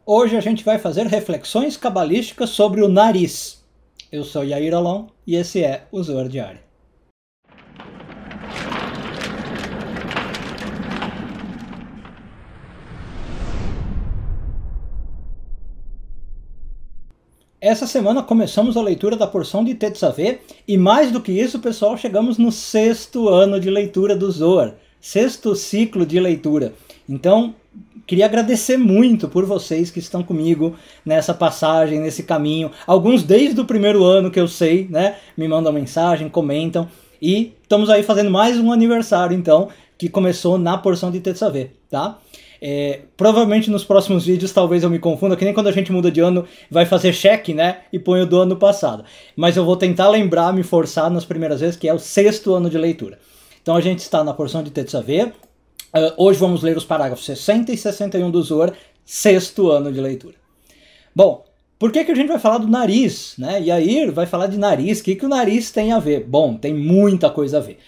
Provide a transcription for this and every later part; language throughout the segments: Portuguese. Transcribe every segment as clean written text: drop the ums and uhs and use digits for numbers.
Hoje a gente vai fazer reflexões cabalísticas sobre o nariz. Eu sou Yair Alon e esse é o Zohar Diário. Essa semana começamos a leitura da porção de Tetzaveh e mais do que isso, pessoal, chegamos no 6º ano de leitura do Zohar, 6º ciclo de leitura. Então, queria agradecer muito por vocês que estão comigo nessa passagem, nesse caminho. Alguns desde o primeiro ano que eu sei, né, me mandam mensagem, comentam. E estamos aí fazendo mais um aniversário, então, que começou na porção de Tetzaveh, tá? Provavelmente nos próximos vídeos talvez eu me confunda, que nem quando a gente muda de ano vai fazer cheque, né, e põe o do ano passado. Mas eu vou tentar lembrar, me forçar nas primeiras vezes, que é o 6º ano de leitura. Então a gente está na porção de Tetzaveh. Hoje vamos ler os parágrafos 60 e 61 do Zohar, 6º ano de leitura. Bom, por que a gente vai falar do nariz, né? Yair vai falar de nariz, o que o nariz tem a ver? Bom, tem muita coisa a ver.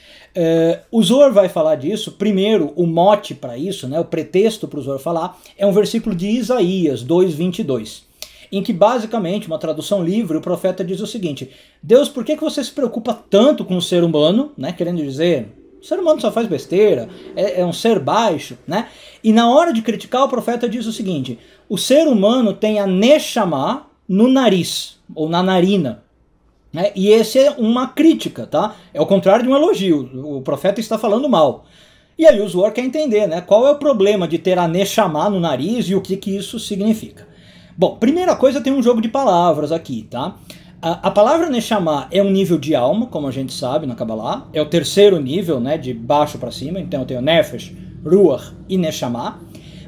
O Zohar vai falar disso. Primeiro, o mote para isso, né, o pretexto para o Zohar falar, é um versículo de Isaías 2:22, em que basicamente, uma tradução livre, o profeta diz o seguinte: Deus, por que você se preocupa tanto com o ser humano, né, querendo dizer, o ser humano só faz besteira, é um ser baixo, né? E na hora de criticar, o profeta diz o seguinte: o ser humano tem a Neshama no nariz, ou na narina. E esse é uma crítica, tá? É o contrário de um elogio. O profeta está falando mal. E aí o Zohar quer entender, né? Qual é o problema de ter a Neshama no nariz e o que isso significa. Bom, primeira coisa, tem um jogo de palavras aqui, tá? A palavra Neshama é um nível de alma, como a gente sabe na Kabbalah. É o 3º nível, né? De baixo para cima. Então eu tenho Nefesh, Ruach e Neshama.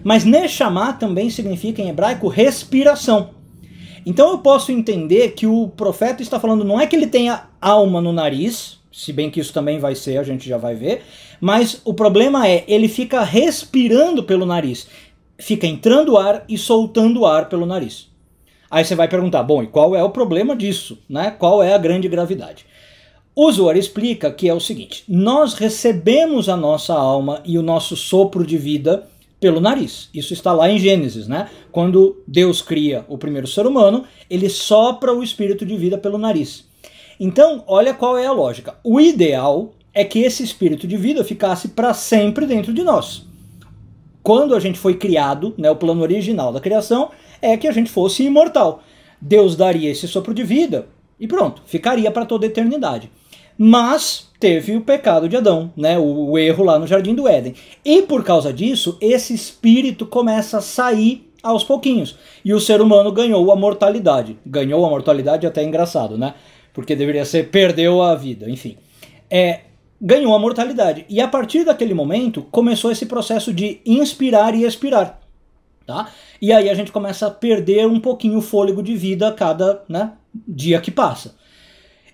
Mas Neshama também significa em hebraico respiração. Então eu posso entender que o profeta está falando, não é que ele tenha alma no nariz, se bem que isso também vai ser, a gente já vai ver, mas o problema é, ele fica respirando pelo nariz, fica entrando ar e soltando ar pelo nariz. Aí você vai perguntar, bom, e qual é o problema disso, né? Qual é a grande gravidade? O Zohar explica que é o seguinte: nós recebemos a nossa alma e o nosso sopro de vida pelo nariz. Isso está lá em Gênesis, né? Quando Deus cria o primeiro ser humano, ele sopra o espírito de vida pelo nariz. Então, olha qual é a lógica. O ideal é que esse espírito de vida ficasse para sempre dentro de nós. Quando a gente foi criado, né, o plano original da criação é que a gente fosse imortal. Deus daria esse sopro de vida e pronto, ficaria para toda a eternidade. Mas teve o pecado de Adão, né, o erro lá no Jardim do Éden. E por causa disso, esse espírito começa a sair aos pouquinhos. E o ser humano ganhou a mortalidade. Ganhou a mortalidade, até engraçado, né? Porque deveria ser perdeu a vida, enfim. Ganhou a mortalidade. E a partir daquele momento, começou esse processo de inspirar e expirar. Tá? E aí a gente começa a perder um pouquinho o fôlego de vida a cada, né, dia que passa.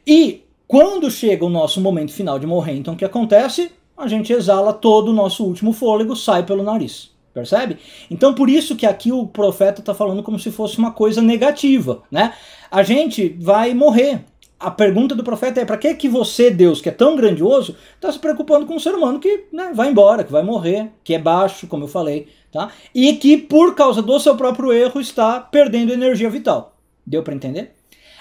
E quando chega o nosso momento final de morrer, então o que acontece? A gente exala todo o nosso último fôlego, sai pelo nariz. Percebe? Então por isso que aqui o profeta está falando como se fosse uma coisa negativa, né? A gente vai morrer. A pergunta do profeta é: para que você, Deus, que é tão grandioso, está se preocupando com um ser humano que, né, vai embora, que vai morrer, que é baixo, como eu falei, tá? E que por causa do seu próprio erro está perdendo energia vital. Deu para entender?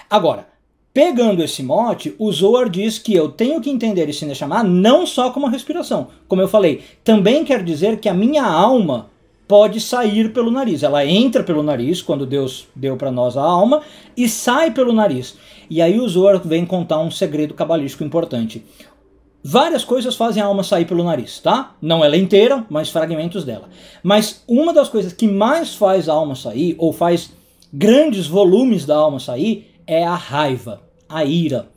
Agora, pegando esse mote, o Zohar diz que eu tenho que entender esse Neshama não só como a respiração. Como eu falei, também quer dizer que a minha alma pode sair pelo nariz. Ela entra pelo nariz, quando Deus deu para nós a alma, e sai pelo nariz. E aí o Zohar vem contar um segredo cabalístico importante. Várias coisas fazem a alma sair pelo nariz, tá? Não ela inteira, mas fragmentos dela. Mas uma das coisas que mais faz a alma sair, ou faz grandes volumes da alma sair, é a raiva, a ira.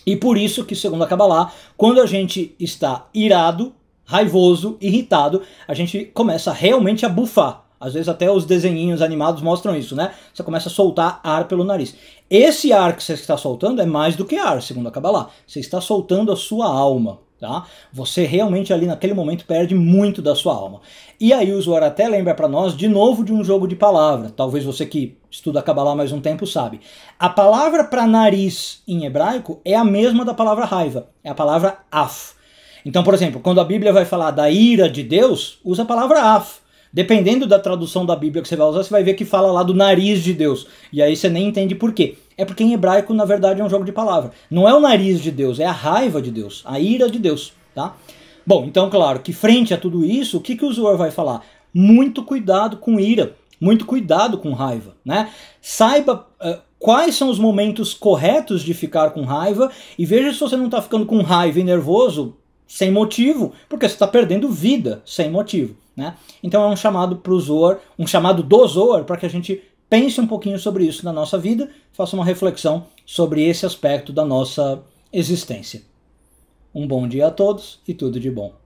E por isso que, segundo a Kabbalah, quando a gente está irado, raivoso, irritado, a gente começa realmente a bufar. Às vezes até os desenhinhos animados mostram isso, né? Você começa a soltar ar pelo nariz. Esse ar que você está soltando é mais do que ar, segundo a Kabbalah. Você está soltando a sua alma, tá? Você realmente ali naquele momento perde muito da sua alma. E aí o Zohar até lembra para nós de novo de um jogo de palavra. Talvez você que estuda a Kabbalah há mais um tempo sabe. A palavra para nariz em hebraico é a mesma da palavra raiva. É a palavra af. Então, por exemplo, quando a Bíblia vai falar da ira de Deus, usa a palavra af. Dependendo da tradução da Bíblia que você vai usar, você vai ver que fala lá do nariz de Deus. E aí você nem entende por quê. É porque em hebraico, na verdade, é um jogo de palavra. Não é o nariz de Deus, é a raiva de Deus, a ira de Deus, tá? Bom, então, claro, que frente a tudo isso, o que o Zohar vai falar? Muito cuidado com ira, muito cuidado com raiva, né? Saiba quais são os momentos corretos de ficar com raiva e veja se você não está ficando com raiva e nervoso sem motivo, porque você está perdendo vida sem motivo, né? Então é um chamado para o Zohar, um chamado do Zohar, para que a gente pense um pouquinho sobre isso na nossa vida, faça uma reflexão sobre esse aspecto da nossa existência. Um bom dia a todos e tudo de bom.